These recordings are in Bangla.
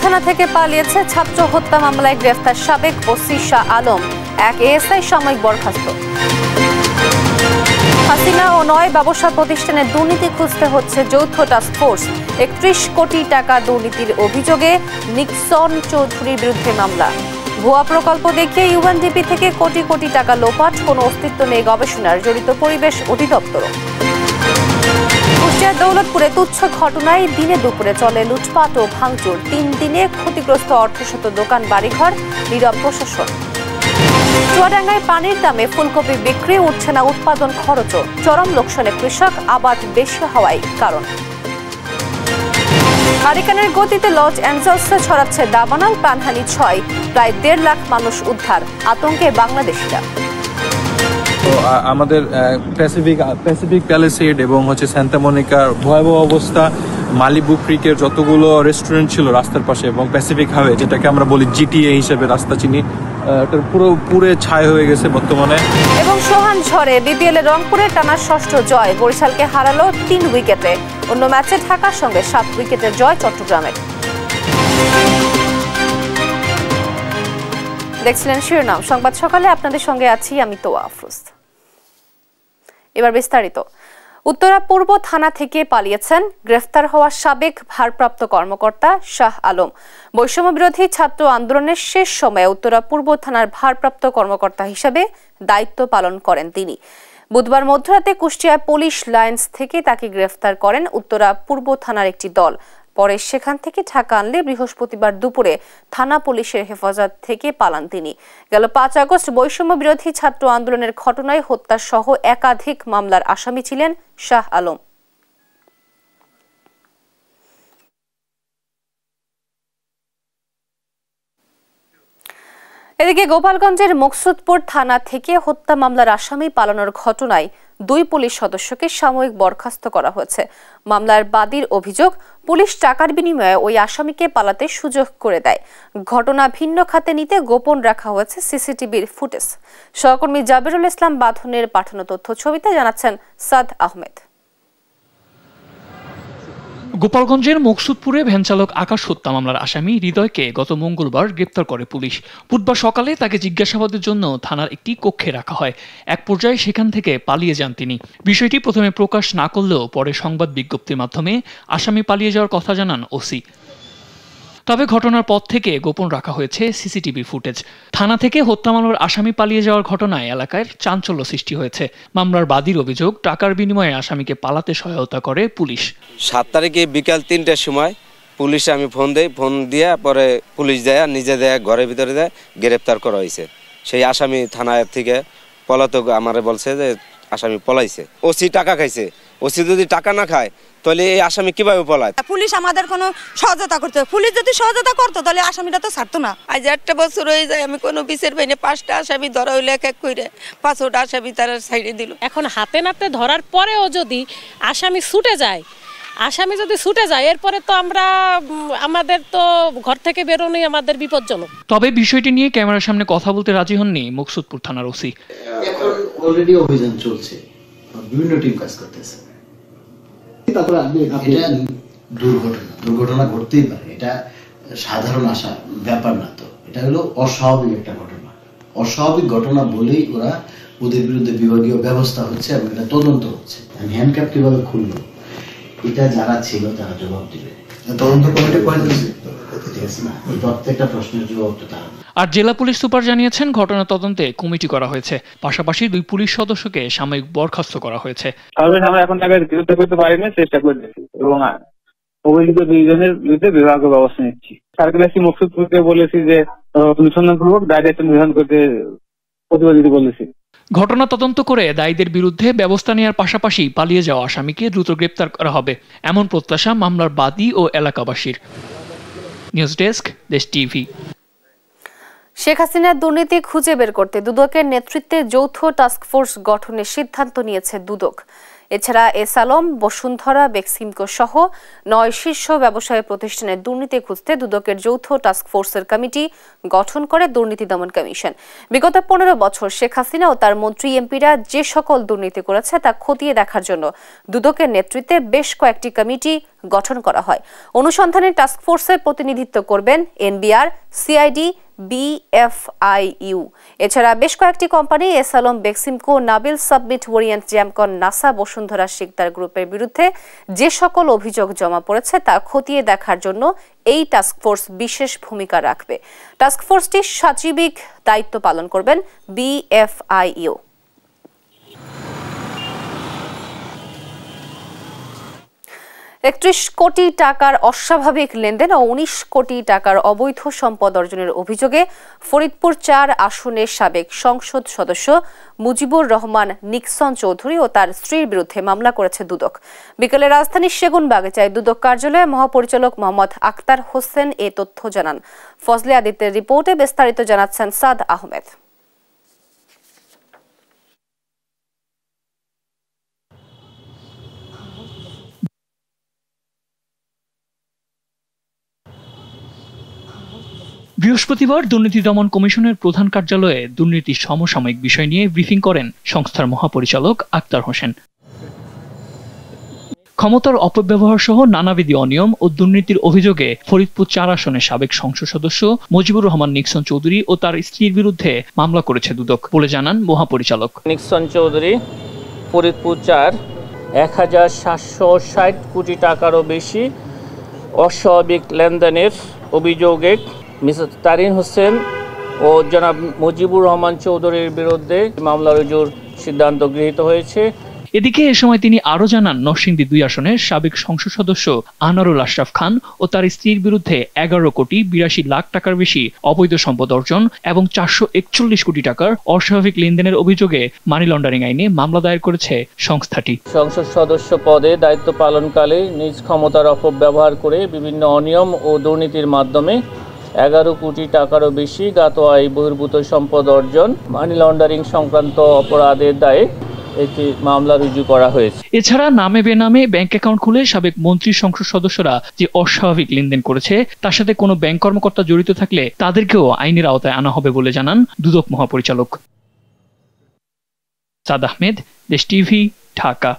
থানা থেকে পালিয়েছে ছাত্র হত্যা মামলায় গ্রেফতার সাবেক ওসি শাহ আলম, এক এএসআই সাময়িক বরখাস্ত। হাসিনা ও ৯ ব্যবসা প্রতিষ্ঠানে দুর্নীতি খুঁজতে হচ্ছে যৌথ টাস্কফোর্স। ৩১ কোটি টাকা দুর্নীতির অভিযোগে নিক্সন চৌধুরীর বিরুদ্ধে মামলা। ভুয়া প্রকল্প দেখিয়ে ইউএনডিপি থেকে কোটি কোটি টাকা লোপাট, কোনো অস্তিত্ব নেই গবেষণার, জড়িত পরিবেশ অধিদপ্তর। কুষ্টিয়ার দৌলতপুরে তুচ্ছ ঘটনায় দিনে দুপুরে চলে লুটপাট ও ভাঙচুর। ৩ দিনে ক্ষতিগ্রস্ত অর্ধশত দোকান, বাড়িঘর, নীরব প্রশাসন। চুয়াডাঙ্গায় পানির দামে ফুলকপি বিক্রি, উঠছে না উৎপাদন খরচও। চরম লোকসানে কৃষক, আবাদ বেশি হওয়ায় কারণ। হারিকেনের গতিতে লস অ্যাঞ্জেলসে ছড়াচ্ছে দাবানল, প্রাণহানি ৬, প্রায় ১.৫ লাখ মানুষ উদ্ধার, আতঙ্কে বাংলাদেশিরা। আমাদের প্যাসিফিক প্যালেসেড এবং সান্তা মনিকার ভয়াবহ অবস্থা। মালিবু ক্রিকের যতগুলো রেস্টুরেন্ট ছিল রাস্তার পাশে এবং প্যাসিফিক হাইওয়ে, যেটাকে আমরা বলি জিটিএ হিসেবে রাস্তা চিনি, পুরো ছাই হয়ে গেছে বর্তমানে। এবং সোহান ঝড়ে বিপিএল এ রংপুরে টানা ৬ষ্ঠ জয়, বরিশালকে হারালো ৩ উইকেটে। অন্য ম্যাচে ঢাকার সঙ্গে ৭ উইকেটের জয় চট্টগ্রামের। দেখছিলেন শিরোনাম সংবাদ সকালে, আপনাদের সঙ্গে আছি আমি তোয়া আফরোজ। এবার বিস্তারিত। উত্তরা পূর্ব থানা থেকে পালিয়েছেন গ্রেফতার হওয়া সাবেক ভারপ্রাপ্ত কর্মকর্তা শাহ আলম। বৈষম্য বিরোধী ছাত্র আন্দোলনের শেষ সময়ে উত্তরা পূর্ব থানার ভারপ্রাপ্ত কর্মকর্তা হিসেবে দায়িত্ব পালন করেন তিনি। বুধবার মধ্যরাতে কুষ্টিয়া পুলিশ লাইন্স থেকে তাকে গ্রেফতার করেন উত্তরা পূর্ব থানার একটি দল। পরে সেখান থেকে ঢাকা আনলে বৃহস্পতিবার দুপুরে থানা পুলিশের হেফাজত থেকে পালান তিনি। গেল ৫ আগস্ট বৈষম্য বিরোধী ছাত্র আন্দোলনের ঘটনায় হত্যা সহ একাধিক মামলার আসামি ছিলেন শাহ আলম। এদিকে গোপালগঞ্জের মকসুদপুর থানা থেকে হত্যা মামলার আসামি পালানোর ঘটনায় ২ পুলিশ সদস্যকে সাময়িক বরখাস্ত করা হয়েছে। মামলার বাদীর অভিযোগ, পুলিশ টাকার বিনিময়ে ওই আসামিকে পালাতে সুযোগ করে দেয়। ঘটনা ভিন্ন খাতে নিতে গোপন রাখা হয়েছে সিসিটিভির ফুটেজ। সহকর্মী জাবিরুল ইসলাম বাঁধনের পাঠানো তথ্য ছবিতে জানাচ্ছেন সাদ আহমেদ। গোপালগঞ্জের মকসুদপুরে ভ্যানচালক আকাশ হত্যা মামলার আসামি হৃদয়কে গত মঙ্গলবার গ্রেপ্তার করে পুলিশ। বুধবার সকালে তাকে জিজ্ঞাসাবাদের জন্য থানার একটি কক্ষে রাখা হয়। এক পর্যায়ে সেখান থেকে পালিয়ে যান তিনি। বিষয়টি প্রথমে প্রকাশ না করলেও পরে সংবাদ বিজ্ঞপ্তির মাধ্যমে আসামি পালিয়ে যাওয়ার কথা জানান ওসি। তবে ঘটনার পর থেকে গোপন রাখা হয়েছে সিসিটিভি ফুটেজ। থানা থেকে হত্যা মামলার আসামি পালিয়ে যাওয়ার ঘটনায় এলাকায় চাঞ্চল্য সৃষ্টি হয়েছে। মামলার বাদীর অভিযোগ, টাকার বিনিময়ে আসামিকে পালাতে সহায়তা করে পুলিশ। ৭ তারিখে বিকাল ৩টার সময় পুলিশে আমি ফোন দিয়ে পরে পুলিশ দেয়, নিজে দেয়, ঘরের ভিতরে দেয়, গ্রেপ্তার করা হয়েছে। সেই আসামি থানার থেকে পলাতক আমারে বলছে যে আসামি পলাইছে। ওসি টাকা খাইছে। ওসি যদি টাকা না খায় তাহলে এই আসামি কিভাবে পলায়? পুলিশ আমাদের কোনো সহায়তা করতে, পুলিশ যদি সহায়তা করতো তাহলে আসামিটা তো ছাড়তো না। আজ ১টা বছর হয়ে যায় আমি কোনো বিচার পাইনি। ৫টা আসামি ধরা হইলে এক এক করে ৫টা আসামি তারা সাইডে দিল। এখন হাতে নাতে ধরার পরেও যদি আসামি ছুটে যায় এরপরে তো আমাদের তো ঘর থেকে বেরোনোই আমাদের বিপজ্জনক। তবে বিষয়টি নিয়ে ক্যামেরার সামনে কথা বলতে রাজি হননি মকসুদপুর থানার ওসি। এখন অলরেডি অভিযান চলছে, বিভিন্ন টিম কাজ করতেছে। এটা দুর্ঘটনা ঘটতেই পারে, এটা সাধারণ ব্যাপার না। তো এটা হলো অস্বাভাবিক একটা ঘটনা। অস্বাভাবিক ঘটনা বলেই ওদের বিরুদ্ধে বিভাগীয় ব্যবস্থা হচ্ছে এবং এটা তদন্ত হচ্ছে। হ্যান্ডক্যাপ কিভাবে খুললো এটা যারা ছিল তারা জবাব দিবে। তদন্ত কমিটি প্রত্যেকটা প্রশ্নের জবাব তো তারা। আর জেলা পুলিশ সুপার জানিয়েছেন ঘটনা তদন্তে কমিটি করা হয়েছে। পাশাপাশি 2 পুলিশ সদস্যকে সাময়িক বরখাস্ত করা হয়েছে। আমরা এখন বিরুদ্ধে করতে পারিনি, চেষ্টা করতেছি এবং অভিযুক্ত 2 জনের বিরুদ্ধে বিভাগীয় ব্যবস্থা নিচ্ছি। সার্কুলারটি মকসুদপুরকে বলেছি যে অনুসন্ধানপূর্বক দায়িত্ব নির্ধারণ করতে প্রতিবাদিত বলেছি। ঘটনা তদন্ত করে দায়ীদের বিরুদ্ধে ব্যবস্থা নেওয়ার পাশাপাশি পালিয়ে যাওয়া আসামিকে দ্রুত গ্রেপ্তার করা হবে, এমন প্রত্যাশা মামলার বাদী ও এলাকাবাসীর। নিউজ ডেস্ক, দেশ টিভি। শেখ হাসিনার দুর্নীতি খুঁজে বের করতে দুদকের নেতৃত্বে যৌথ টাস্কফোর্স গঠনের সিদ্ধান্ত নিয়েছে দুদক। এছাড়া এস আলম, বসুন্ধরা, বেক্সিমকো সহ 9 শীর্ষ ব্যবসায়ী প্রতিষ্ঠানের দুর্নীতি খুঁজতে দুদকের যৌথ টাস্কফোর্সের কমিটি গঠন করে দুর্নীতি দমন কমিশন। বিগত 15 বছর শেখ হাসিনা ও তার মন্ত্রী এমপিরা যে সকল দুর্নীতি করেছে তা খতিয়ে দেখার জন্য দুদকের নেতৃত্বে বেশ কয়েকটি কমিটি গঠন করা হয়। অনুসন্ধানে টাস্কফোর্সের প্রতিনিধিত্ব করবেন এনবিআর, সিআইডি, বিএফআইইউ। এছাড়া বেশ কয়েকটি company S Alam, Beximco, Nabil Summit, Orient, জ্যামকন, নাসা, বসুন্ধরা শিকদার গ্রুপের বিরুদ্ধে যে সকল অভিযোগ জমা পড়েছে তা খতিয়ে দেখার জন্য এই টাস্কফোর্স বিশেষ ভূমিকা রাখবে। টাস্কফোর্সটি সাচিবিক দায়িত্ব পালন করবেন বিএফআইইউ। $31 কোটি টাকার অস্বাভাবিক লেনদেন ও 19 কোটি টাকার অবৈধ সম্পদ অর্জনের অভিযোগে ফরিদপুর 4 আসনের সাবেক সংসদ সদস্য মুজিবুর রহমান নিক্সন চৌধুরী ও তার স্ত্রীর বিরুদ্ধে মামলা করেছে দুদক। বিকেলে রাজধানীর সেগুনবাগিচায় দুদক কার্যালয়ে মহাপরিচালক মোহাম্মদ আক্তার হোসেন এ তথ্য জানান। ফজলে আদিত্যের রিপোর্টে বিস্তারিত জানাচ্ছেন সাদ আহমেদ। বৃহস্পতিবার দুর্নীতি দমন কমিশনের প্রধান কার্যালয়ে দুর্নীতির সমসাময়িক বিষয় নিয়ে ব্রিফিং করেন সংস্থার মহাপরিচালক আক্তার হোসেন। ক্ষমতার অপব্যবহার সহ নানাবিধ অনিয়ম ও দুর্নীতির অভিযোগে ফরিদপুর 4 আসনের সাবেক সংসদ সদস্য মুজিবুর রহমান নিক্সন চৌধুরী ও তার স্ত্রীর বিরুদ্ধে মামলা করেছে দুদক বলে জানান মহাপরিচালক। নিক্সন চৌধুরী ফরিদপুর 4 1760 কোটি টাকারও বেশি অস্বাভাবিক লেনদেনের অভিযোগে মিসেস তারিন হোসেন ও জনাব মুজিবুর রহমান চৌধুরীর বিরুদ্ধে মামলা রুজুর সিদ্ধান্ত গৃহীত হয়েছে। এদিকে এ সময় তিনি আরো জানান নরসিংদী 2 আসনের সাবেক সংসদ সদস্য আনোয়ারুল আশরাফ খান ও তার স্ত্রীর বিরুদ্ধে 11 কোটি 82 লাখ টাকার বেশি অবৈধ সম্পদ অর্জন এবং 441 কোটি টাকার অস্বাভাবিক লেনদেনের অভিযোগে মানি লন্ডারিং আইনে মামলা দায়ের করেছে সংস্থাটি। সংসদ সদস্য পদে দায়িত্ব পালনকালে নিজ ক্ষমতার অপব্যবহার করে বিভিন্ন অনিয়ম ও দুর্নীতির মাধ্যমে 11 কোটি টাকারও বেশি জ্ঞাত আয় বহির্ভূত সম্পদ অর্জন, মানি লন্ডারিং সংক্রান্ত অপরাধের দায়ে একটি মামলা রুজু করা হয়েছে। এছাড়া নামে বেনামে ব্যাংক অ্যাকাউন্ট খুলে সাবেক মন্ত্রী সংসদ সদস্যরা যে অস্বাভাবিক লেনদেন করেছে তার সাথে কোনো ব্যাংক কর্মকর্তা জড়িত থাকলে তাদেরকেও আইনের আওতায় আনা হবে বলে জানান দুদক মহাপরিচালক। সাদ আহমেদ, দেশ টিভি, ঢাকা।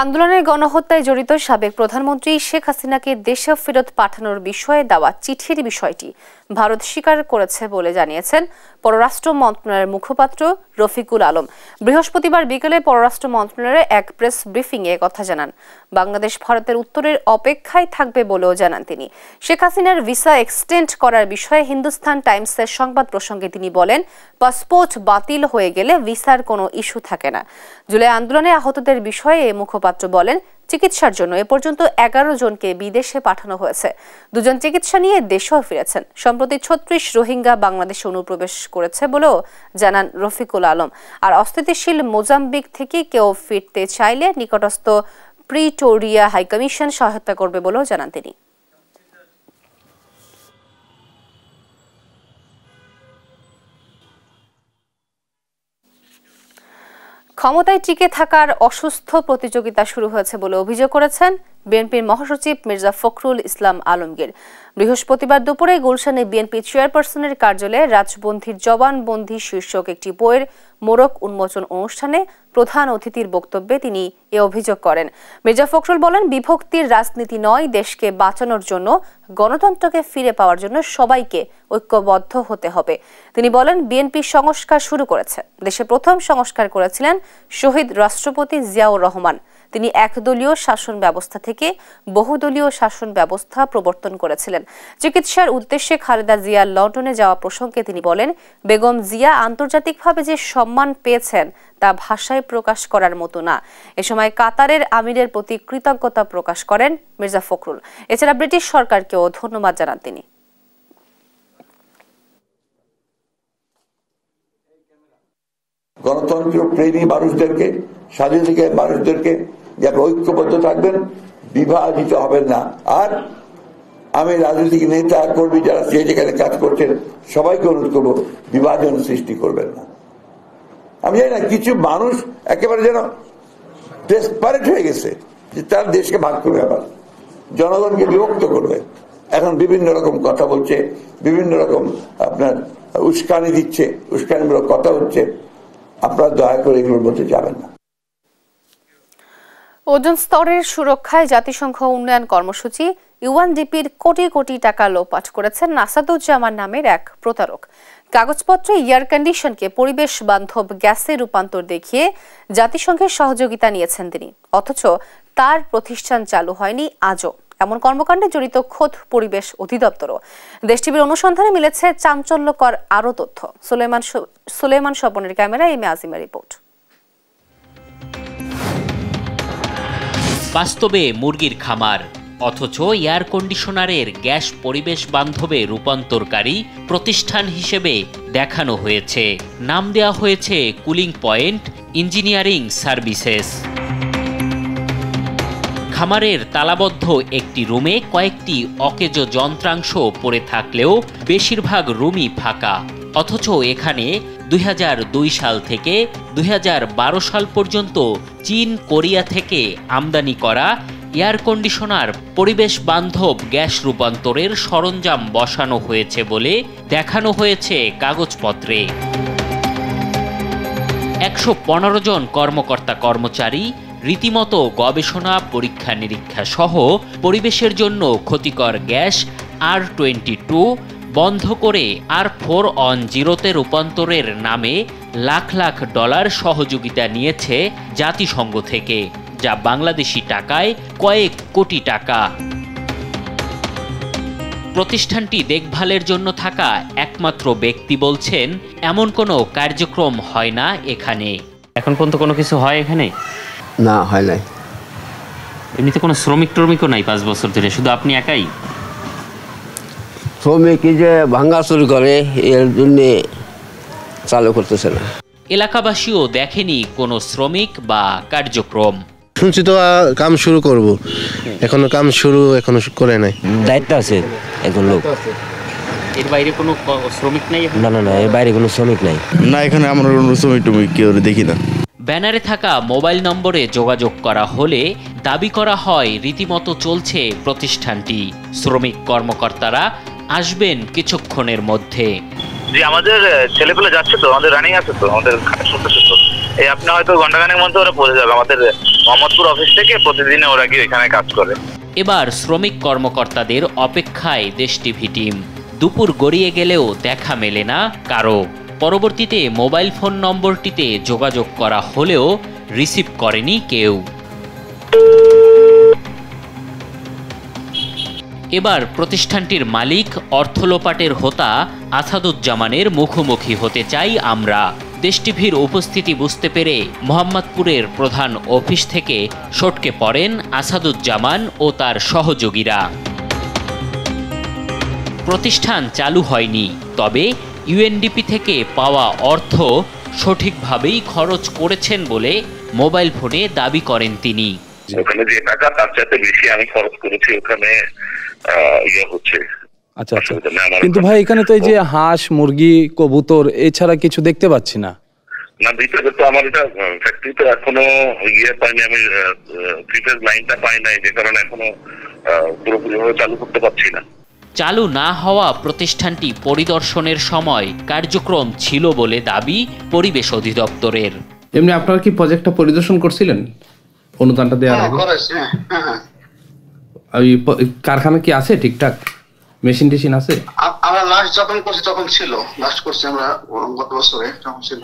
আন্দোলনের গণহত্যায় জড়িত সাবেক প্রধানমন্ত্রী শেখ হাসিনাকে দেশে ফেরত পাঠানোর বিষয়ে দেওয়া চিঠির বিষয়টি ভারত স্বীকার করেছে বলে জানিয়েছেন পররাষ্ট্র মন্ত্রণালয়ের মুখপাত্র রফিকুল আলম। বৃহস্পতিবার বিকেলে পররাষ্ট্র মন্ত্রণালয়ের এক প্রেস ব্রিফিংয়ে কথা জানান। বাংলাদেশ ভারতের উত্তরের অপেক্ষায় থাকবে বলেও জানান তিনি। শেখ হাসিনার ভিসা এক্সটেন্ড করার বিষয়ে হিন্দুস্তান টাইমসের সংবাদ প্রসঙ্গে তিনি বলেন, পাসপোর্ট বাতিল হয়ে গেলে ভিসার কোনো ইস্যু থাকে না। জুলাই আন্দোলনে আহতদের বিষয়ে এই মুখপাত্র বলেন, চিকিৎসার জন্য এ পর্যন্ত 11 জনকে বিদেশে পাঠানো হয়েছে। 2 জন চিকিৎসা নিয়ে দেশেও ফিরেছেন। সম্প্রতি 36 রোহিঙ্গা বাংলাদেশে অনুপ্রবেশ করেছে বলেও জানান রফিকুল আলম। আর অস্থিতিশীল মোজাম্বিক থেকে কেউ ফিরতে চাইলে নিকটস্থ প্রিটোরিয়া হাইকমিশন সহায়তা করবে বলেও জানান তিনি। ক্ষমতায় টিকে থাকার অসুস্থ প্রতিযোগিতা শুরু হয়েছে বলে অভিযোগ করেছেন বিএনপির মহাসচিব মির্জা ফখরুল ইসলাম আলমগীর। বৃহস্পতিবার দুপুরে গুলশানে বিএনপি চেয়ারপারসনের কার্যালয়ে রাজবন্ধির জবানবন্দি শীর্ষক একটি বইয়ের মোড়ক উন্মোচন অনুষ্ঠানে প্রধান অতিথির বক্তব্যে তিনি এ অভিযোগ করেন। মির্জা ফখরুল বলেন, বিভক্তির রাজনীতি নয়, দেশকে বাঁচানোর জন্য, গণতন্ত্রকে ফিরে পাওয়ার জন্য সবাইকে ঐক্যবদ্ধ হতে হবে। তিনি বলেন, বিএনপি সংস্কার শুরু করেছে। দেশে প্রথম সংস্কার করেছিলেন শহীদ রাষ্ট্রপতি জিয়াউর রহমান। তিনি একদলীয় শাসন ব্যবস্থা থেকে বহুদলীয় শাসন ব্যবস্থা প্রবর্তন করেছিলেন। চিকিৎসার উদ্দেশ্যে খালেদা জিয়া লন্ডনে যাওয়া প্রসঙ্গে তিনি বলেন, বেগম জিয়া আন্তর্জাতিকভাবে যে সম্মান পেয়েছেন তা ভাষায় প্রকাশ করার মতো না। এ সময় কাতারের আমিরের প্রতি কৃতজ্ঞতা প্রকাশ করেন মির্জা ফখরুল। এছাড়া ব্রিটিশ সরকারকেও ধন্যবাদ জানান তিনি। গণতন্ত্র প্রেমী মানুষদেরকে, স্বাধীনতাকে মানুষদেরকে যে ঐক্যবদ্ধ থাকবেন, বিভাজিত হবেন না। আর আমি রাজনৈতিক নেতা কর্মী যারা যেখানে কাজ করছেন সবাইকে অনুরোধ করবো, বিভাজন সৃষ্টি করবেন না। আমি জানি না, কিছু মানুষ একেবারে যেন ডেসপারেট হয়ে গেছে যে তার দেশকে ভাগ করবে, আবার জনগণকে বিভক্ত করবে। এখন বিভিন্ন রকম কথা বলছে, বিভিন্ন রকম আপনার উস্কানি দিচ্ছে, উস্কানিমূলক কথা হচ্ছে। আপনারা দয়া করে এগুলোর মধ্যে যাবেন না। ওজন স্তরের সুরক্ষায় জাতিসংঘ উন্নয়ন কর্মসূচি ইউএনডিপির কোটি কোটি টাকা লোপাট করেছেন আসাদুজ্জামান নামের এক প্রতারক। কাগজপত্রে এয়ার কন্ডিশনকে পরিবেশ বান্ধব গ্যাসে রূপান্তর দেখিয়ে জাতিসংঘের সহযোগিতা নিয়েছেন তিনি, অথচ তার প্রতিষ্ঠান চালু হয়নি আজও। এমন কর্মকাণ্ডে জড়িত খোদ পরিবেশ অধিদপ্তরও। দেশ টিভির অনুসন্ধানে মিলেছে চাঞ্চল্যকর আরও তথ্য। সুলেমান স্বপনের ক্যামেরায় এম এ আজিমের রিপোর্ট। বাস্তবে মুরগির খামার, অথচ এয়ার কন্ডিশনারের গ্যাস পরিবেশ বান্ধবে রূপান্তরকারী প্রতিষ্ঠান হিসেবে দেখানো হয়েছে। নাম দেওয়া হয়েছে কুলিং পয়েন্ট ইঞ্জিনিয়ারিং সার্ভিসেস। খামারের তালাবদ্ধ একটি রুমে কয়েকটি অকেজো যন্ত্রাংশ পড়ে থাকলেও বেশিরভাগ রুমই ফাঁকা, অথচ এখানে 2002 সাল থেকে 2012 সাল পর্যন্ত চীন, কোরিয়া থেকে আমদানি করা এয়ার কন্ডিশনার পরিবেশ বান্ধব গ্যাস রূপান্তরের সরঞ্জাম বসানো হয়েছে বলে দেখানো হয়েছে কাগজপত্রে। 115 জন কর্মকর্তা কর্মচারী রীতিমতো গবেষণা, পরীক্ষা নিরীক্ষা সহ পরিবেশের জন্য ক্ষতিকর গ্যাস R22 বন্ধ করে R410-তে রূপান্তরের নামে লাখ লাখ ডলার সহযোগিতা নিয়েছে জাতিসংঘ থেকে, যা বাংলাদেশি টাকায় কয়েক কোটি টাকা। প্রতিষ্ঠানটি দেখভালের জন্য থাকা একমাত্র ব্যক্তি বলছেন, এমন কোনো কার্যক্রম হয় না এখানে। এখন পর্যন্ত কোনো কিছু হয় এখানে? না, হয় নাই। এমনিতে কোনো শ্রমিক টর্মিকও নাই 5 বছর ধরে, শুধু আপনি একাই? শ্রমিক যে ভাঙ্গা চুরি করে, এর জন্য চালু করতেছে না। এলাকাবাসীও দেখেনি কোনো শ্রমিক বা কার্যক্রম। শুনছি তো কাম শুরু করব, এখনো কাম শুরু এখনো করে নাই। দায়িত্ব আছে একজন লোক। এর বাইরে কোনো শ্রমিক নাই? না না না, এর বাইরে কোনো শ্রমিক নাই। না, এখানে আমরা কোনো শ্রমিক টমিক কেউ দেখি না। ব্যানারে থাকা মোবাইল নম্বরে যোগাযোগ করা হলে দাবি করা হয় রীতিমতো চলছে প্রতিষ্ঠানটি। শ্রমিক কর্মকর্তারা আসবেন কিছুক্ষণের মধ্যে। জি, আমাদের ছেলেপেলে যাচ্ছে তো, আমাদের রানিং আছে তো, আমাদের শুনতেছে তো। এই আপনি হয়তো ঘন্টাখানেক মধ্যে ওরা পৌঁছে যাবে। আমাদের মোহাম্মদপুর অফিস থেকে প্রতিদিনে ওরা গিয়ে এখানে কাজ করে। এবার শ্রমিক কর্মকর্তাদের অপেক্ষায় দেশ টিভি টিম। দুপুর গড়িয়ে গেলেও দেখা মেলে না কারো। পরবর্তীতে মোবাইল ফোন নম্বরটিতে যোগাযোগ করা হলেও রিসিভ করেনি কেউ। এবার প্রতিষ্ঠানটির মালিক অর্থলোপাটের হোতা আসাদুজ্জামানের মুখোমুখি হতে চাই আমরা। দেশ টিভির উপস্থিতি বুঝতে পেরে মোহাম্মদপুরের প্রধান অফিস থেকে সটকে পড়েন আসাদুজ্জামান ও তার সহযোগীরা। প্রতিষ্ঠান চালু হয়নি, তবে ইউএনডিপি থেকে পাওয়া অর্থ সঠিকভাবেই খরচ করেছেন বলে মোবাইল ফোনে দাবি করেন তিনি। ওখানে যে টাকা তার চাইতে বেশি আমি খরচ করেছি, ওখানে হচ্ছে। আচ্ছা আচ্ছা, কিন্তু ভাই এখানে তো এই যে হাঁস, মুরগি, কবুতর এছাড়া কিছু দেখতে পাচ্ছি না। না, ভিতরে তো আমার এটা ফ্যাক্টরি তো এখনো পাইনি, আমি প্রিপেজ লাইনটা পাই নাই, যে কারণে এখনো পুরোপুরিভাবে চালু করতে পারছি না। চালু না হওয়া প্রতিষ্ঠানটি পরিদর্শনের সময় কার্যক্রম ছিল বলে দাবি পরিবেশ অধিদপ্তরের। এমনি আপনারা কি প্রজেক্টটা পরিদর্শন করছিলেন অনুদানটা দেওয়ার আগে? ওই কারখানা কি আছে ঠিকঠাক, মেশিন টেশিন আছে? আমরা লাস্ট যখন করছি তখন ছিল, লাস্ট করছি আমরা গত বছরে তখন ছিল।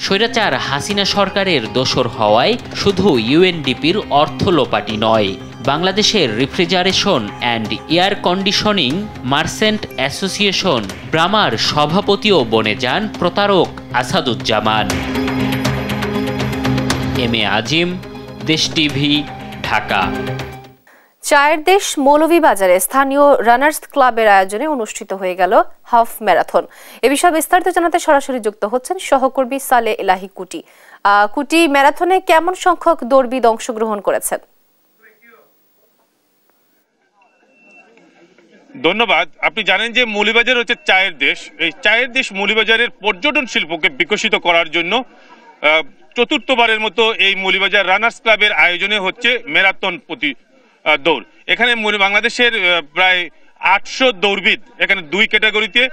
স্বৈরাচার হাসিনা সরকারের দোসর হওয়ায় শুধু ইউএনডিপির অর্থ লোপাটি নয়, বাংলাদেশের refrigeration and air conditioning merchant association ব্রামার সভাপতিও বনে যান প্রতারক আসাদুজ্জামান। এম এ আজিম, দেশ টিভি, ঢাকা। চায়ের দেশ মৌলভীবাজারে স্থানীয় রানার্স ক্লাবের আয়োজনে অনুষ্ঠিত হয়ে গেল হাফ ম্যারাথন। এ বিষয়ে বিস্তারিত জানাতে সরাসরি যুক্ত হচ্ছেন সহকর্মী সালে এলাহি কুটি। কুটি, ম্যারাথনে কেমন সংখ্যক দৌড়বিদ অংশগ্রহণ করেছেন? ধন্যবাদ। আপনি জানেন যে মৌলভীবাজার হচ্ছে চায়ের দেশ। এই চায়ের দেশ মৌলভীবাজারের পর্যটন শিল্পকে বিকশিত করার জন্য চতুর্থবারের মতো এই মৌলভীবাজার রানার্স ক্লাবের আয়োজনে হচ্ছে ম্যারাথন দৌড়। এখানে বাংলাদেশের প্রায় 800 দৌড়বিদ এখানে 2 ক্যাটাগরিতে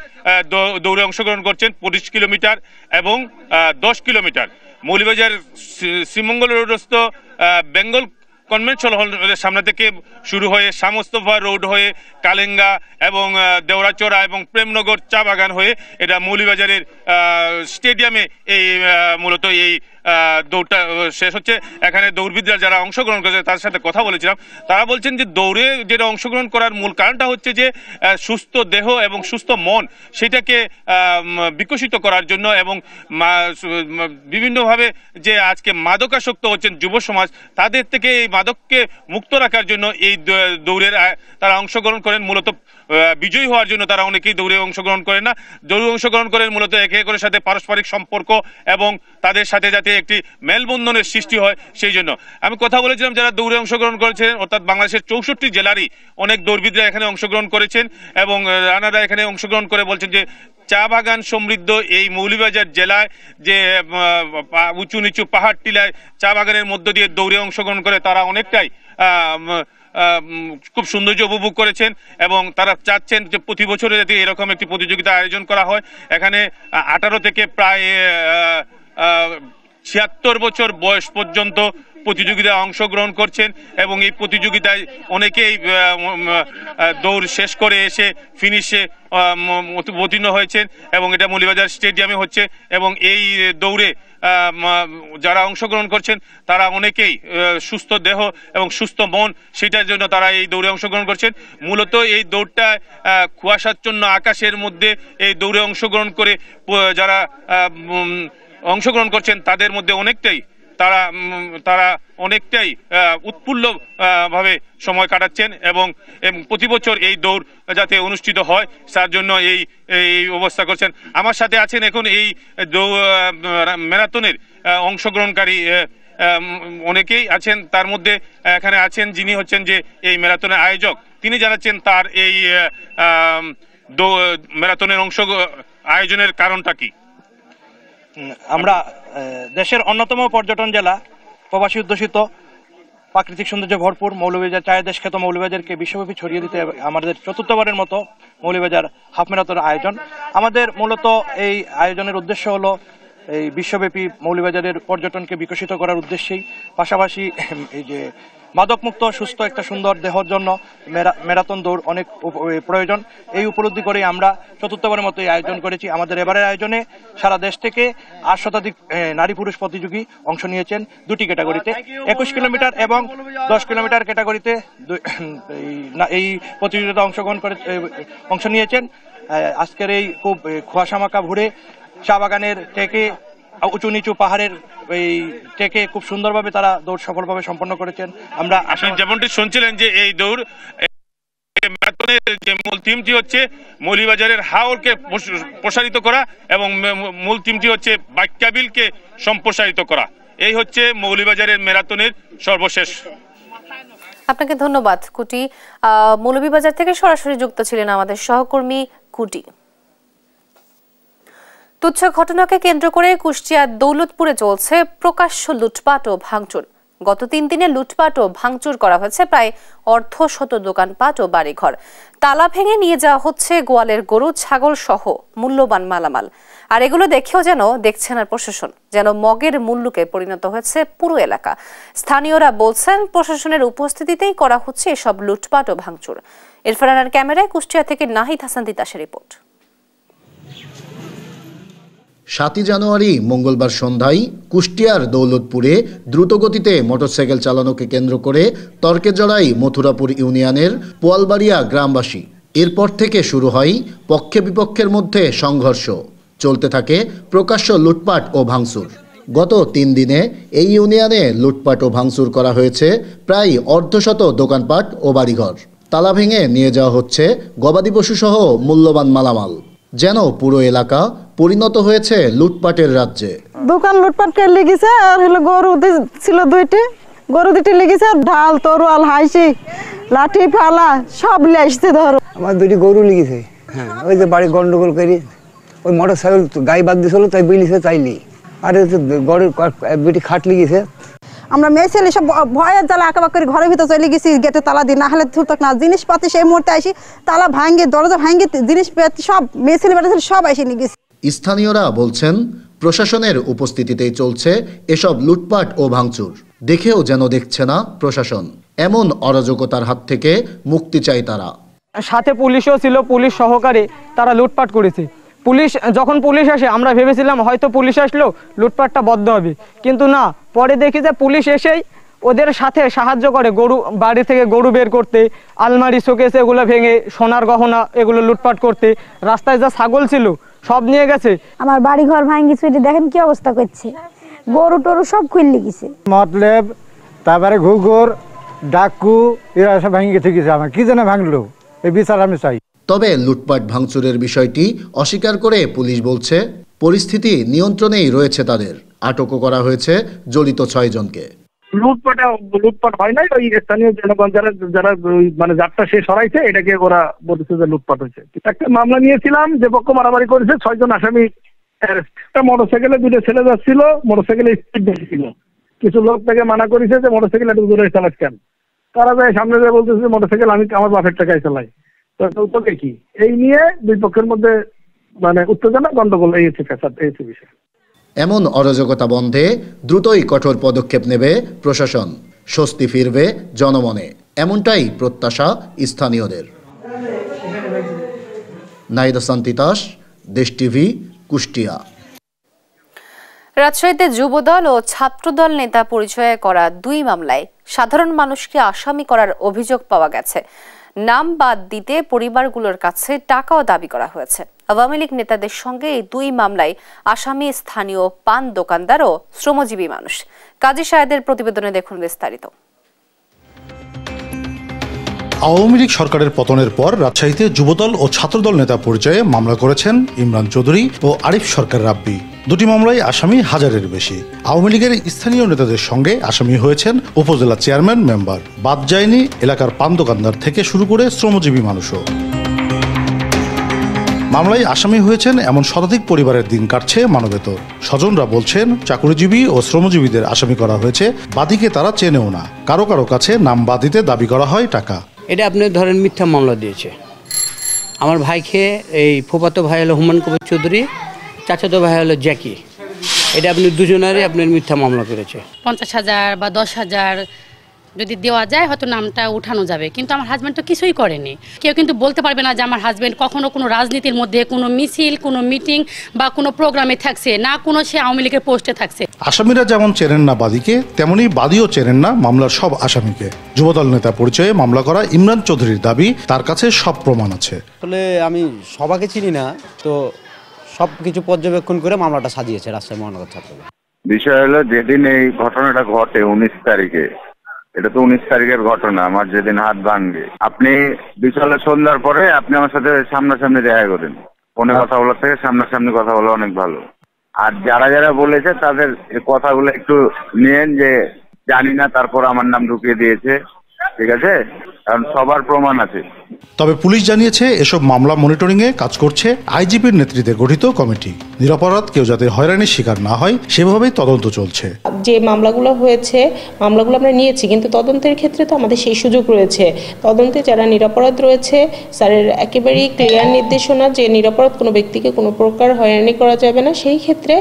দৌড়ে অংশগ্রহণ করছেন, 25 কিলোমিটার এবং 10 কিলোমিটার। মৌলভীবাজার শ্রীমঙ্গল রোডস্থ বেঙ্গল কনভেনশন হলের সামনে থেকে শুরু হয়ে শামস্তফা রোড হয়ে কালেঙ্গা এবং দেওরাচড়া এবং প্রেমনগর চা বাগান হয়ে এটা মৌলভীবাজারের স্টেডিয়ামে এই মূলত এই দৌড়টা শেষ হচ্ছে। এখানে দৌড়বিদরা যারা অংশগ্রহণ করেছে তাদের সাথে কথা বলেছিলাম, তারা বলছেন যে দৌড়ে যেটা অংশগ্রহণ করার মূল কারণটা হচ্ছে যে সুস্থ দেহ এবং সুস্থ মন সেটাকে বিকশিত করার জন্য এবং বিভিন্নভাবে যে আজকে মাদকাসক্ত হচ্ছেন যুব সমাজ তাদের থেকে এই মাদককে মুক্ত রাখার জন্য এই দৌড়ের তারা অংশগ্রহণ করেন। মূলত বিজয়ী হওয়ার জন্য তারা অনেকেই দৌড়ে অংশগ্রহণ করেন না, দৌড়ে অংশগ্রহণ করেন মূলত একে একের সাথে পারস্পরিক সম্পর্ক এবং তাদের সাথে যাতে একটি মেলবন্ধনের সৃষ্টি হয় সেই জন্য। আমি কথা বলেছিলাম যারা দৌড়ে অংশগ্রহণ করেছেন, অর্থাৎ বাংলাদেশের 64 জেলারই অনেক দৌড়বিদরা এখানে অংশগ্রহণ করেছেন এবং রানারা এখানে অংশগ্রহণ করে বলছেন যে চা বাগান সমৃদ্ধ এই মৌলভীবাজার জেলায় যে উঁচু নিচু পাহাড় টিলায় চা বাগানের মধ্য দিয়ে দৌড়ে অংশগ্রহণ করে তারা অনেকটাই খুব সৌন্দর্য উপভোগ করেছেন এবং তারা চাচ্ছেন যে প্রতি বছরে যাতে এরকম একটি প্রতিযোগিতা আয়োজন করা হয়। এখানে 18 থেকে প্রায় 76 বছর বয়স পর্যন্ত প্রতিযোগিতায় অংশগ্রহণ করছেন এবং এই প্রতিযোগিতায় অনেকেই দৌড় শেষ করে এসে ফিনিশে অবতীর্ণ হয়েছেন এবং এটা মৌলভীবাজার স্টেডিয়ামে হচ্ছে এবং এই দৌড়ে যারা অংশগ্রহণ করছেন তারা অনেকেই সুস্থ দেহ এবং সুস্থ মন সেটার জন্য তারা এই দৌড়ে অংশগ্রহণ করছেন। মূলত এই দৌড়টা কুয়াশাচ্ছন্ন আকাশের মধ্যে এই দৌড়ে অংশগ্রহণ করে যারা অংশগ্রহণ করছেন তাদের মধ্যে অনেকটাই তারা অনেকটাই উৎফুল্ল ভাবে সময় কাটাচ্ছেন এবং প্রতি বছর এই দৌড় যাতে অনুষ্ঠিত হয় তার জন্য এই ব্যবস্থা করছেন। আমার সাথে আছেন এখন এই ম্যারাথনের অংশগ্রহণকারী অনেকেই আছেন, তার মধ্যে এখানে আছেন যিনি হচ্ছেন যে এই ম্যারাথনের আয়োজক, তিনি জানাচ্ছেন তার এই ম্যারাথনের আয়োজনের কারণটা কি। আমরা দেশের অন্যতম পর্যটন জেলা, প্রবাসী অধ্যুষিত, প্রাকৃতিক সৌন্দর্য ভরপুর মৌলভীবাজার চায়ের দেশ খ্যাত মৌলভীবাজারকে বিশ্বব্যাপী ছড়িয়ে দিতে আমাদের চতুর্থবারের মতো মৌলভীবাজার হাফ ম্যারাথনের আয়োজন। আমাদের মূলত এই আয়োজনের উদ্দেশ্য হলো এই বিশ্বব্যাপী মৌলভীবাজারের পর্যটনকে বিকশিত করার উদ্দেশ্যেই, পাশাপাশি এই যে মাদকমুক্ত সুস্থ একটা সুন্দর দেহের জন্য ম্যারাথন দৌড় অনেক প্রয়োজন। এই উপলব্ধি করেই আমরা চতুর্থবারের মতো এই আয়োজন করেছি। আমাদের এবারের আয়োজনে সারা দেশ থেকে 8 শতাধিক নারী পুরুষ প্রতিযোগী অংশ নিয়েছেন 2টি ক্যাটাগরিতে, 21 কিলোমিটার এবং 10 কিলোমিটার ক্যাটাগরিতে এই প্রতিযোগিতা অংশ নিয়েছেন। আজকের এই খুব কুয়াশামাখা ভোরে চা বাগানের থেকে উঁচু নিচু পাহাড়ের এই থেকে খুব সুন্দরভাবে তারা দৌড় সফলভাবে সম্পন্ন করেছেন। আমরা যেমনটি শুনছিলেন যে এই দৌড় যে মূল থিমটি হচ্ছে মৌলভীবাজারের হাওরকে প্রসারিত করা এবং মূল থিমটি হচ্ছে বাক্যাবিলকে সম্প্রসারিত করা। এই হচ্ছে মৌলভীবাজারের ম্যারাথনের সর্বশেষ। আপনাকে ধন্যবাদ কুটি। মৌলভীবাজার থেকে সরাসরি যুক্ত ছিলেন আমাদের সহকর্মী কুটি। তুচ্ছ ঘটনাকে কেন্দ্র করে কুষ্টিয়ার দৌলতপুরে চলছে প্রকাশ্য লুটপাট ও ভাঙচুর। গত 3 দিনে লুটপাট ও ভাঙচুর করা হয়েছে প্রায় অর্ধশত দোকানপাট ও বাড়িঘর। তালা ভেঙে নিয়ে যাওয়া হচ্ছে গোয়ালের গরু, ছাগল সহ মূল্যবান মালামাল। আর এগুলো দেখেও যেন দেখছে না প্রশাসন, যেন মগের মুল্লুকে পরিণত হয়েছে পুরো এলাকা। স্থানীয়রা বলছেন প্রশাসনের উপস্থিতিতেই করা হচ্ছে এসব লুটপাট ও ভাঙচুর। ইরফানার ক্যামেরায় কুষ্টিয়া থেকে নাহিদ হাসান তিতাসের রিপোর্ট। 7 জানুয়ারি মঙ্গলবার সন্ধ্যায় কুষ্টিয়ার দৌলতপুরে দ্রুতগতিতে মোটরসাইকেল চালানোকে কেন্দ্র করে তর্কে জড়ায় মথুরাপুর ইউনিয়নের পোয়ালবাড়িয়া গ্রামবাসী। এরপর থেকে শুরু হয় পক্ষে বিপক্ষের মধ্যে সংঘর্ষ, চলতে থাকে প্রকাশ্য লুটপাট ও ভাঙচুর। গত 3 দিনে এই ইউনিয়নে লুটপাট ও ভাঙচুর করা হয়েছে প্রায় অর্ধশত দোকানপাট ও বাড়িঘর। তালা ভেঙে নিয়ে যাওয়া হচ্ছে গবাদি পশু সহ মূল্যবান মালামাল। যেন পুরো এলাকা পরিণত হয়েছে লুটপাটের রাজ্যে। দোকান লুটপাট করে লেগেছে আর হলো গরু ছিল 2টি, গরু 2টি লেগেছে, ঢাল তরোয়াল হাইসি লাঠি ফালা সব লেগেছে। ধরো আমার 2টি গরু লেগেছে। হ্যাঁ, ওই যে বাড়ি গন্ডগোল করি ওই মোটরসাইকেল গাই বাদ দিয়েছিল তাই বিলিছে চাইলি আরে গড়ের বেটি খাটলি গেছে। আমরা মেয়ে ছেলে সব ভয়ের জ্বালা আঁকাবাক করে ঘরের ভিতরে চলে গেছি, গেটে তালা দিই, না হলে ধরতো না। জিনিসপাতি সেই মুহূর্তে আসি তালা ভাঙ্গে, দরজা ভাঙ্গে, জিনিসপাতি সব মেয়ে ছেলে বেটা ছেলে সব এসে নিয়ে গেছি। স্থানীয়রা বলছেন প্রশাসনের উপস্থিতিতেই চলছে এসব লুটপাট ও ভাঙচুর, দেখেও যেন দেখছে না প্রশাসন। এমন অরাজকতার হাত থেকে মুক্তি চায় তারা। সাথে পুলিশও ছিল, পুলিশ সহকারে তারা লুটপাট করেছে। যখন পুলিশ আসে আমরা ভেবেছিলাম হয়তো পুলিশ আসলো লুটপাটটা বন্ধ হবে, কিন্তু না, পরে দেখি যে পুলিশ এসেই ওদের সাথে সাহায্য করে গরু বাড়ি থেকে গরু বের করতে, আলমারি শোকেস এগুলো ভেঙে সোনার গহনা এগুলো লুটপাট করতে, রাস্তায় যা ছাগল ছিল সব নিয়ে গেছে। আমার বাড়ি ঘর ভাঙি চুরি দেখেন কি অবস্থা করছে, গরু টরু সব খুললে গেছে। মতলেব তারপরে ঘুঘুর ডাকু এরা সব ভেঙে গেছে, আমার কি যেন ভাঙলো, এই বিচার আমি চাই। তবে লুটপাট ভাঙচুরের বিষয়টি অস্বীকার করে পুলিশ বলছে পরিস্থিতি নিয়ন্ত্রণেই রয়েছে তাদের। আটকও করা হয়েছে জড়িত 6 জনকে। লুটপাট হয় নাই, ওই স্থানীয় জনগণ যারা মানে যাত্রা শেষ সরাইছে এটাকে ওরা বলছে যে লুটপাট হয়েছে। একটা মামলা নিয়েছিলাম, যে পক্ষ মারামারি করেছে 6 জন আসামি অ্যারেস্ট। একটা মোটরসাইকেলে 2 ছেলে যাচ্ছিল, মোটরসাইকেলে স্পিড বেশি ছিল, কিছু লোক তাকে মানা করেছে যে মোটরসাইকেল একটু দূরে চালাস কেন। তারা যায় সামনে যায় বলতেছে মোটরসাইকেল আমি আমার বাপের টাকায় চালাই। তো কি এই নিয়ে 2 পক্ষের মধ্যে মানে উত্তেজনা, গন্ডগোল এই হচ্ছে বিষয়। এমন অরাজকতা বন্ধে দ্রুতই কঠোর পদক্ষেপ নেবে প্রশাসন, স্বস্তি ফিরবে জনমনে, এমনটাই প্রত্যাশা স্থানীয়দের। নাইদা সান্তিতাস, দেশ টিভি, কুষ্টিয়া। রাজশাহীতে যুবদল ও ছাত্রদল নেতা পরিচয়ে করা 2 মামলায় সাধারণ মানুষকে আসামি করার অভিযোগ পাওয়া গেছে। নাম বাদ দিতে পরিবারগুলোর কাছে টাকাও দাবি করা হয়েছে। আওয়ামী লীগ নেতাদের সঙ্গে এই 2 মামলায় আসামি স্থানীয় পান দোকানদার ও শ্রমজীবী মানুষ। কাজী সায়েদের প্রতিবেদনে দেখুন বিস্তারিত। আওয়ামী লীগ সরকারের পতনের পর রাজশাহীতে যুবদল ও ছাত্রদল নেতা পরিচয়ে মামলা করেছেন ইমরান চৌধুরী ও আরিফ সরকার রাব্বি। 2টি মামলায় আসামি 1000-এর বেশি। আওয়ামী লীগের স্থানীয় নেতাদের সঙ্গে আসামি হয়েছেন উপজেলা চেয়ারম্যান মেম্বার, বাদ যায়নি এলাকার পান দোকানদার থেকে শুরু করে শ্রমজীবী মানুষও। মামলায় আসামি হয়েছেন এমন শতাধিক পরিবারের দিন কাটছে মানবেতর। স্বজনরা বলছেন চাকরিজীবী ও শ্রমজীবীদের আসামি করা হয়েছে, বাদীকে তারা চেনেও না। কারো কারো কাছে নাম বাদ দিতে দাবি করা হয় টাকা। এটা আপনি ধরেন মিথ্যা মামলা দিয়েছে। আমার ভাইকে, এই ফুফাতো ভাই হলো হুমায়ুন কবির চৌধুরী, চাচাতো ভাই হলো জ্যাকি, এটা আপনি দুজনেরই আপনার মিথ্যা মামলা করেছে। 50,000 বা 10,000 যদি দেওয়া যায় হয়তো নামটা উঠানো যাবে, কিন্তু আমার হাজব্যান্ড তো কিছুই করেনি। কেউ কিন্তু বলতে পারবে না যে আমার হাজব্যান্ড কখনো কোনো রাজনীতির মধ্যে কোনো মিছিল, কোনো মিটিং বা কোনো প্রোগ্রামে থাকছে, না কোনো সে আওয়ামী লীগের পোস্টে থাকছে। আসামিরা যেমন চেনেন না বাদীকে, তেমনি বাদীও চেনেন না মামলার সব আসামিকে। যুবদল নেতা পরিচয়ে মামলা করা ইমরান চৌধুরীর দাবি তার কাছে সব প্রমাণ আছে। আসলে আমি সবাইকে চিনি না, তো সব কিছু পর্যবেক্ষণ করে মামলাটা সাজিয়েছে রাজশাহী মহানগর ছাত্রদল। বিষয় হলো যেদিন এই ঘটনাটা ঘটে 19 তারিখে, এটা তো 19 তারিখের ঘটনা, আমার যেদিন হাত ভাঙবে, আপনি বিকালে সন্ধ্যার পরে আপনি আমার সাথে সামনাসামনি দেখা করেন। ফোনে কথা বলার থেকে সামনাসামনি কথা বলা অনেক ভালো। আর যারা যারা বলেছে তাদের কথাগুলো একটু নিয়েন, যে জানি না তারপর আমার নাম ঢুকিয়ে দিয়েছে, ঠিক আছে, কারণ সবার প্রমাণ আছে। তবে পুলিশ জানিয়েছে এসব মামলা মনিটরিংয়ে কাজ করছে আইজিপির নেতৃত্বে গঠিত কমিটি। নিরপরাধ কেউ যাতে হয়রানির শিকার না হয় সেভাবেই তদন্ত চলছে। যে মামলাগুলো হয়েছে, মামলাগুলো আমরা নিয়েছি, কিন্তু তদন্তের ক্ষেত্রে তো আমাদের সেই সুযোগ রয়েছে। তদন্তে যারা নিরপরাধ রয়েছে, স্যারের একেবারেই ক্লিয়ার নির্দেশনা যে নিরপরাধ কোনো ব্যক্তিকে কোনো প্রকার হয়রানি করা যাবে না। সেই ক্ষেত্রে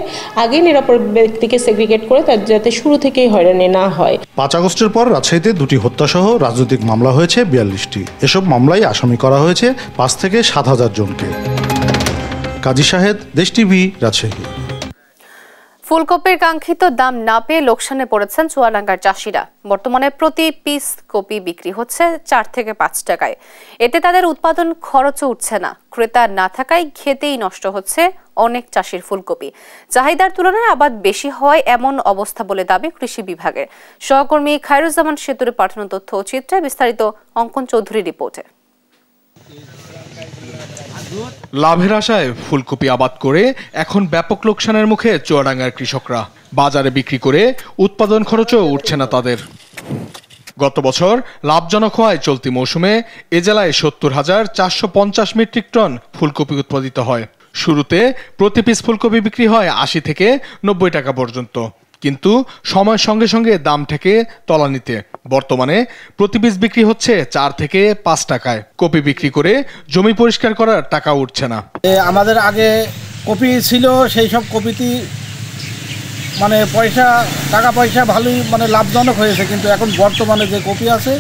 আগে নিরপরাধ ব্যক্তিকে সেগ্রিগেট করে তার যাতে শুরু থেকেই হয়রানি না হয়। 5 আগস্টের পর রাজশাহীতে 2টি হত্যাসহ রাজনৈতিক মামলা হয়েছে 42টি। এসব মামলায় আসামি করা হয়েছে 5 থেকে 7,000 জনকে। কাজী সাহেদ, দেশ টিভি, রাজশাহী। ফুলকপির কাঙ্ক্ষিত দাম না পেয়ে লোকসানে পড়েছেন চুয়াডাঙ্গার চাষিরা। বর্তমানে প্রতি পিস কপি বিক্রি হচ্ছে 4 থেকে 5 টাকায়। এতে তাদের উৎপাদন খরচও উঠছে না। ক্রেতা না থাকায় খেতেই নষ্ট হচ্ছে অনেক চাষির ফুলকপি। চাহিদার তুলনায় আবাদ বেশি হয় এমন অবস্থা বলে দাবি কৃষি বিভাগের। সহকর্মী খায়রুজ্জামান সেতুরে পাঠানো তথ্য ও চিত্রে বিস্তারিত অঙ্কন চৌধুরীর রিপোর্টে। লাভের আশায় ফুলকপি আবাদ করে এখন ব্যাপক লোকসানের মুখে চুয়াডাঙ্গার কৃষকরা। বাজারে বিক্রি করে উৎপাদন খরচও উঠছে না তাদের। গত বছর লাভজনক হওয়ায় চলতি মৌসুমে এ জেলায় 70,450 মেট্রিক টন ফুলকপি উৎপাদিত হয়। শুরুতে প্রতি পিস ফুলকপি বিক্রি হয় ৮০ থেকে ৯০ টাকা পর্যন্ত, কিন্তু সময়ের সঙ্গে সঙ্গে দাম ঠেকে তলানিতে। বর্তমানে প্রতি পিস বিক্রি হচ্ছে ৪ থেকে ৫ টাকায়। কপি বিক্রি করে জমি পরিষ্কার করার টাকা উঠছে না। আমাদের আগে কপি ছিল, সেই সব কপিতে মানে টাকা পয়সা ভালোই মানে লাভজনক হয়েছে, কিন্তু এখন বর্তমানে যে কপি আছে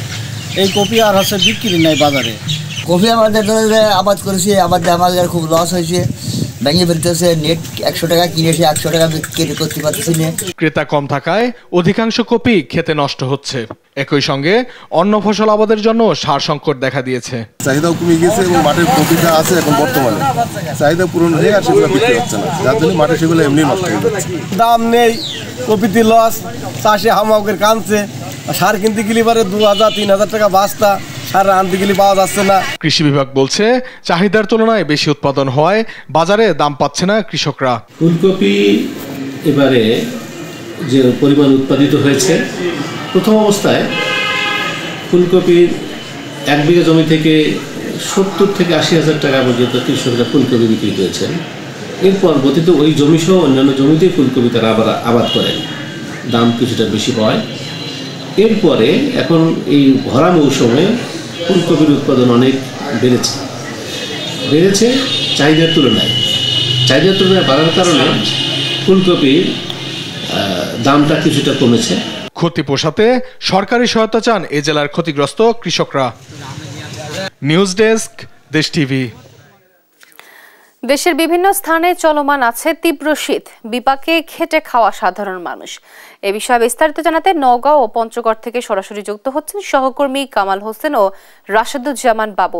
এই কপি আর হচ্ছে বিক্রি নাই বাজারে। কপি আমাদের আবাদ করেছি, আমাদের খুব লস হয়েছে, ভেঙে ফেলতেছে। নেট ১০০ টাকা কিনেছে, ১০০ টাকা বিক্রি করতে পারতেছি না। ক্রেতা কম থাকায় অধিকাংশ কপি খেতে নষ্ট হচ্ছে। একই সঙ্গে অন্য ফসল আবাদের জন্য সার সংকট দেখা দিয়েছে। চাহিদাও কমে গেছে এবং মাঠের কপিটা আছে এখন বর্তমানে চাহিদা পূরণ হয়ে আর সেগুলো বিক্রি হচ্ছে না, যার জন্য মাঠে সেগুলো এমনি নষ্ট হয়ে যাচ্ছে। দাম নেই, কপিতে লস, চাষে হামাউকের কানছে। সার কিনতে গেলে পারে ২,০০০-৩,০০০ টাকা বস্তা, সার আনতে গেলে পাওয়া যাচ্ছে না। কৃষি বিভাগ বলছে চাহিদার তুলনায় বেশি উৎপাদন হওয়ায় বাজারে দাম পাচ্ছে না কৃষকরা। ফুলকপি এবারে যে পরিমাণ উৎপাদিত হয়েছে, প্রথম অবস্থায় ফুলকপির ১ বিঘা জমি থেকে ৭০ থেকে ৮০,০০০ টাকা পর্যন্ত কৃষকরা ফুলকপি বিক্রি করেছেন। এর পরবর্তীতে ওই জমি সহ অন্যান্য জমিতে ফুলকপি তারা আবার আবাদ করেন, দাম কিছুটা বেশি পায়। এরপরে এখন এই ভরা মৌসুমে ফুলকপির উৎপাদন অনেক বেড়েছে চাহিদার তুলনায় বাড়ার কারণে ফুলকপির দামটা কিছুটা কমেছে। ক্ষতি পোষাতে সরকারি সহায়তা চান এ জেলার ক্ষতিগ্রস্ত কৃষকরা। নিউজ ডেস্ক, দেশ টিভি। দেশের বিভিন্ন স্থানে চলমান আছে তীব্র শীত, বিপাকে খেটে খাওয়া সাধারণ মানুষ। এ বিষয়ে বিস্তারিত জানাতে নওগাঁ ও পঞ্চগড় থেকে সরাসরি যুক্ত হচ্ছেন সহকর্মী কামাল হোসেন ও রাশেদুজ্জামান বাবু।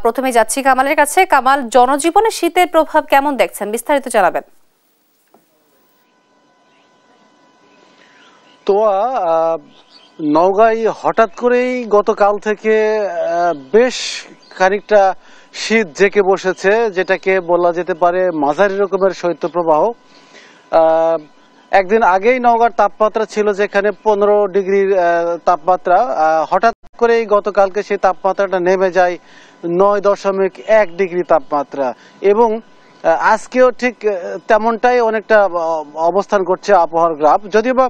প্রথমে যাচ্ছি কামালের কাছে। কামাল, জনজীবনে শীতের প্রভাব কেমন দেখছেন, বিস্তারিত জানাবেন। তো নওগাঁয় হঠাৎ করেই গতকাল থেকে বেশ খানিকটা শীত জেঁকে বসেছে, যেটাকে বলা যেতে পারে মাঝারি রকমের শৈত্যপ্রবাহ। একদিন আগেই নওগাঁর তাপমাত্রা ছিল যেখানে 15 ডিগ্রির তাপমাত্রা, হঠাৎ করেই গতকালকে সেই তাপমাত্রাটা নেমে যায় 9.1 ডিগ্রি তাপমাত্রা, এবং আজকেও ঠিক তেমনটাই অনেকটা অবস্থান করছে আবহাওয়ার গ্রাফ। যদিও বা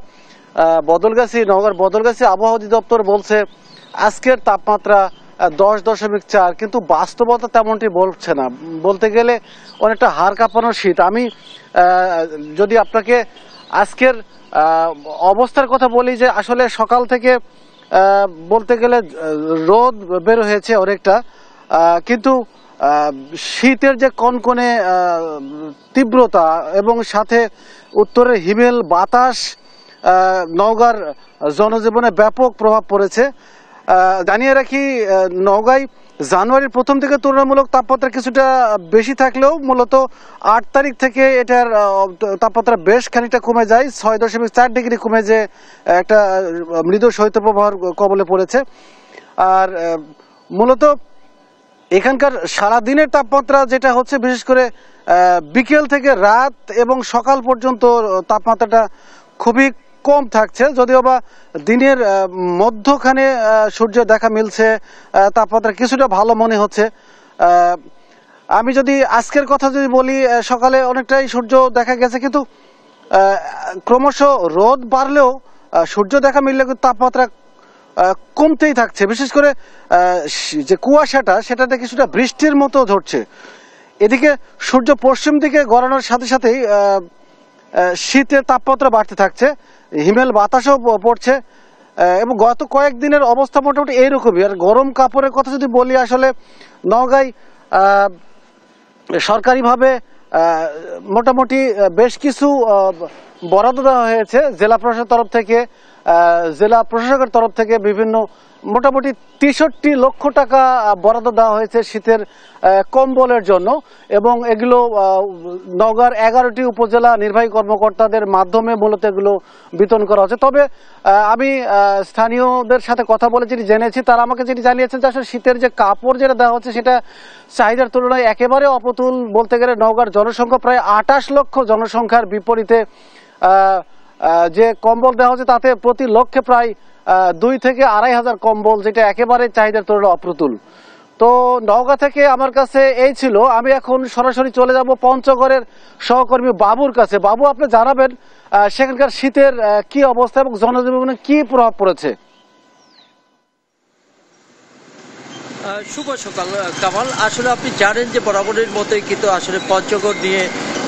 নওগাঁর বদলগাছি আবহাওয়া অধিদপ্তর বলছে আজকের তাপমাত্রা 10.4, কিন্তু বাস্তবতা তেমনটি বলছে না। বলতে গেলে অনেকটা হাড় কাঁপানোর শীত। আমি যদি আপনাকে আজকের অবস্থার কথা বলি, যে আসলে সকাল থেকে বলতে গেলে রোদ বের হয়েছে অনেকটা, কিন্তু শীতের যে কনকনে তীব্রতা এবং সাথে উত্তরের হিমেল বাতাস নওগাঁর জনজীবনে ব্যাপক প্রভাব পড়েছে। জানিয়ে রাখি, নওগাঁয় জানুয়ারির প্রথম থেকে তুলনামূলক তাপমাত্রা কিছুটা বেশি থাকলেও মূলত ৮ তারিখ থেকে এটার তাপমাত্রা বেশ খানিকটা কমে যায়, ৬.৪ ডিগ্রি কমে যে একটা মৃদু শৈত্যপ্রবাহের কবলে পড়েছে। আর মূলত এখানকার সারাদিনের তাপমাত্রা যেটা হচ্ছে, বিশেষ করে বিকেল থেকে রাত এবং সকাল পর্যন্ত তাপমাত্রাটা খুবই কম থাকছে। যদিও বা দিনের মধ্যখানে সূর্য দেখা মিলছে, তাপমাত্রা কিছুটা ভালো মনে হচ্ছে। আমি যদি আজকের কথা যদি বলি, সকালে অনেকটাই সূর্য দেখা গেছে, কিন্তু ক্রমশ রোদ বাড়লেও সূর্য দেখা মিললে তাপমাত্রা কমতেই থাকছে। বিশেষ করে যে কুয়াশাটা, সেটাতে কিছুটা বৃষ্টির মতো ঝরছে। এদিকে সূর্য পশ্চিম দিকে গড়ানোর সাথে সাথেই শীতের তাপমাত্রা বাড়তে থাকছে, হিমেল বাতাসও পড়ছে, এবং গত কয়েকদিনের অবস্থা মোটামুটি এইরকমই। আর গরম কাপড়ের কথা যদি বলি, আসলে নওগাঁয় সরকারিভাবে মোটামুটি বেশ কিছু বরাদ্দ দেওয়া হয়েছে জেলা প্রশাসনের তরফ থেকে বিভিন্ন মোটামুটি ৬৩ লক্ষ টাকা বরাদ্দ দেওয়া হয়েছে শীতের কম্বলের জন্য, এবং এগুলো নওগাঁর 11টি উপজেলা নির্বাহী কর্মকর্তাদের মাধ্যমে মূলত এগুলো বিতরণ করা হচ্ছে। তবে আমি স্থানীয়দের সাথে কথা বলে যেটি জেনেছি, তারা আমাকে যেটি জানিয়েছেন যে আসলে শীতের যে কাপড় যেটা দেওয়া হচ্ছে সেটা চাহিদার তুলনায় একেবারে অপ্রতুল। বলতে গেলে নওগাঁর জনসংখ্যা প্রায় ২৮ লক্ষ জনসংখ্যার বিপরীতে যে কম্বল দেওয়া হচ্ছে তাতে প্রতি লক্ষে প্রায় ২ থেকে ২,৫০০ কম্বল, যেটা একেবারে চাহিদার তুলনায় অপ্রতুল। তো নওগাঁ থেকে আমার কাছে এই ছিল। আমি এখন সরাসরি চলে যাব পঞ্চগড়ের সহকর্মী বাবুর কাছে। বাবু, আপনি জানাবেন সেখানকার শীতের কি অবস্থা এবং জনজীবনে কি প্রভাব পড়েছে? শুভ সকাল কামাল। আসলে আপনি জানেন যে বরাবরের মতোই কিন্তু আসলে পঞ্চগড় নিয়ে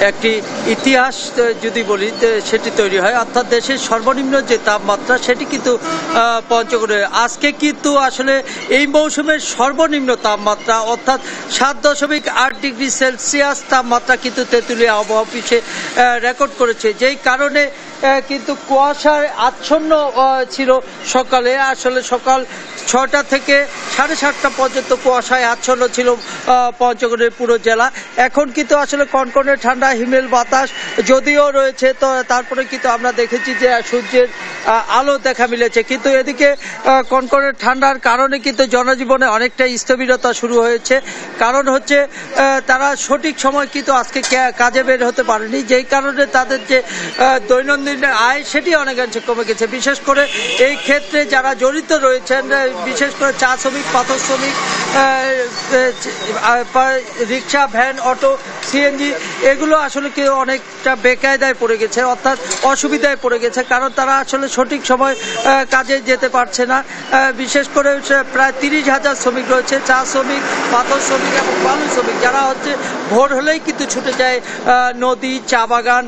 একটি ইতিহাস যদি বলি সেটি তৈরি হয়, অর্থাৎ দেশের সর্বনিম্ন যে তাপমাত্রা সেটি কিন্তু পঞ্চগড়ে আজকে কিন্তু আসলে এই মৌসুমের সর্বনিম্ন তাপমাত্রা অর্থাৎ 7.8 ডিগ্রি সেলসিয়াস তাপমাত্রা কিন্তু তেঁতুলিয়া আবহাওয়া অফিসে রেকর্ড করেছে, যেই কারণে কিন্তু কুয়াশায় আচ্ছন্ন ছিল সকালে। আসলে সকাল 6টা থেকে 7:30 পর্যন্ত কুয়াশায় আচ্ছন্ন ছিল পঞ্চগড়ের পুরো জেলা। এখন কিন্তু আসলে কনকনে ঠান্ডা হিমেল বাতাস যদিও রয়েছে, তো তারপরে কিন্তু আমরা দেখেছি যে সূর্যের আলো দেখা মিলেছে। কিন্তু এদিকে কনকনে ঠান্ডার কারণে কিন্তু জনজীবনে অনেকটা স্থবিরতা শুরু হয়েছে। কারণ হচ্ছে তারা সঠিক সময় কিন্তু আজকে কাজে বের হতে পারেনি, যেই কারণে তাদের যে দৈনন্দিন আয় সেটি অনেকাংশে কমে গেছে। বিশেষ করে এই ক্ষেত্রে যারা জড়িত রয়েছেন, বিশেষ করে চা শ্রমিক, পাথর শ্রমিক, রিক্সা, ভ্যান, অটো, সিএনজি, এগুলো আসলে কেউ অনেকটা বেকায়দায় পড়ে গেছে, অর্থাৎ অসুবিধায় পড়ে গেছে। কারণ তারা আসলে সঠিক সময় কাজে যেতে পারছে না। বিশেষ করে প্রায় 30,000 শ্রমিক রয়েছে, চা শ্রমিক, পাথর শ্রমিক এবং বালু শ্রমিক, যারা হচ্ছে ভোর হলেই কিন্তু ছুটে যায় নদী, চা বাগান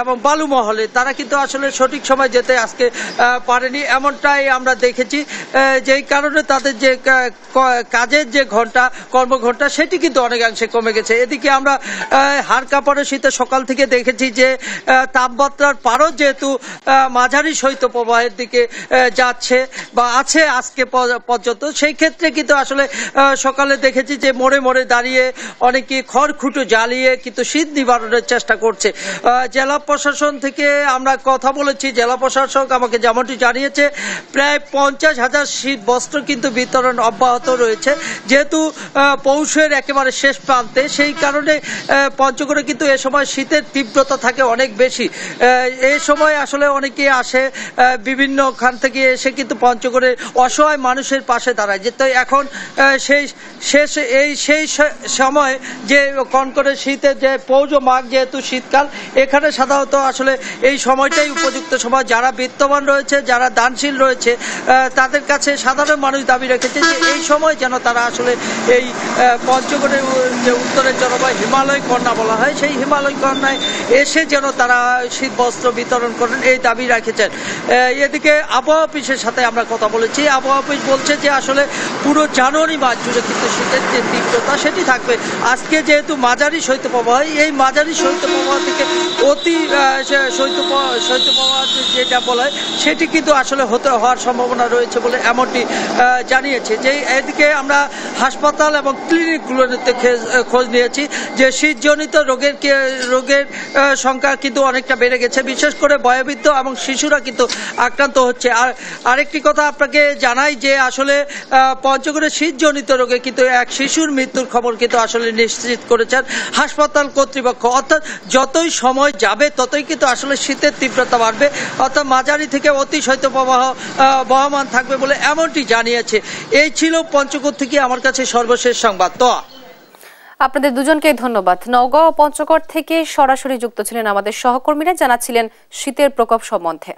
এবং বালু মহলে। তারা কিন্তু আসলে সঠিক সময় যেতে আজকে পারেনি, এমনটাই আমরা দেখেছি, যেই কারণে তাদের যে কাজের যে কর্মঘণ্টা সেটি কিন্তু অনেকাংশে কমে গেছে। এদিকে আমরা হাড় কাঁপানো শীতে সকাল থেকে দেখেছি যে তাপমাত্রার পারও যেহেতু মাঝারি শৈত্যপ্রবাহের দিকে যাচ্ছে বা আছে আজকে পর্যন্ত, সেই ক্ষেত্রে কিন্তু আসলে সকালে দেখেছি যে মোড়ে মোড়ে দাঁড়িয়ে অনেকে খড়কুটো জ্বালিয়ে কিন্তু শীত নিবারণের চেষ্টা করছে। জেলা প্রশাসন থেকে আমরা কথা বলেছি, জেলা প্রশাসক আমাকে যেমনটি জানিয়েছে প্রায় 50,000 শীত বস্ত্র কিন্তু বিতরণ অব্যাহত রয়েছে। যেহেতু পৌষের একেবারে শেষ প্রান্তে, সেই কারণে পঞ্চগড়ে কিন্তু এ সময় শীতের তীব্রতা থাকে অনেক বেশি। এই সময় আসলে অনেকে আসে বিভিন্ন খান থেকে এসে কিন্তু পঞ্চগড়ের অসহায় মানুষের পাশে দাঁড়ায়। যেহেতু এখন সেই সময় যে কনকনে শীতের যে পৌষ মাঘ, যেহেতু শীতকাল, এখানে সাধারণত আসলে এই সময়টাই উপযুক্ত সময়। যারা বিত্তবান রয়েছে, যারা দানশীল রয়েছে, তাদের কাছে সাধারণ মানুষ দাবি রেখেছে যে এই সময় যেন তারা আসলে এই পঞ্চগড়ের যে উত্তরের জলবায়ু হিমালয় কন্যা বলা হয়, সেই হিমালয় কন্যায় এসে যেন তারা শীত বস্ত্র বিতরণ করেন, এই দাবি রেখেছেন। এদিকে আবহাওয়া অফিসের সাথে আমরা কথা বলেছি। আবহাওয়া অফিস বলছে যে আসলে পুরো জানুয়ারি মাস জুড়ে কিন্তু শীতের যে তীব্রতা সেটি থাকবে। আজকে যেহেতু মাঝারি শৈত্যপ্রবাহ, এই মাঝারি শৈত্যপ্রবাহ থেকে অতি শৈত্যপ্রবাহ যেটা বলা হয় সেটি কিন্তু আসলে হওয়ার সম্ভাবনা রয়েছে বলে এমনটি জানিয়েছে। যে এদিকে আমরা হাসপাতাল এবং ক্লিনিকগুলোতে খোঁজ নিয়েছি যে শীতজনিত রোগের সংখ্যা কিন্তু অনেকটা বেড়ে গেছে, বিশেষ করে বয়োবৃদ্ধ এবং শিশুরা কিন্তু আক্রান্ত হচ্ছে। আর আরেকটি কথা আপনাকে জানাই যে আসলে পঞ্চগড়ের শীতজনিত রোগে কিন্তু এক শিশুর মৃত্যুর খবর কিন্তু আসলে নিশ্চিত করেছেন হাসপাতাল কর্তৃপক্ষ। অর্থাৎ যতই সময় যাবে ততই কিন্তু আসলে শীতের তীব্রতা বাড়বে, অর্থাৎ মাঝারি থেকে অতি শৈত্যপ্রবাহ বহমান থাকবে বলে এমনটি জানিয়েছে। এই ছিল পঞ্চগড় থেকে আমার কাছে সর্বশেষ সংবাদ। তো আপনাদের দুজনকে ধন্যবাদ। নওগাঁ ও পঞ্চগড় থেকে সরাসরি যুক্ত ছিলেন আমাদের সহকর্মীরা, জানাচ্ছিলেন শীতের প্রকোপ সম্বন্ধে।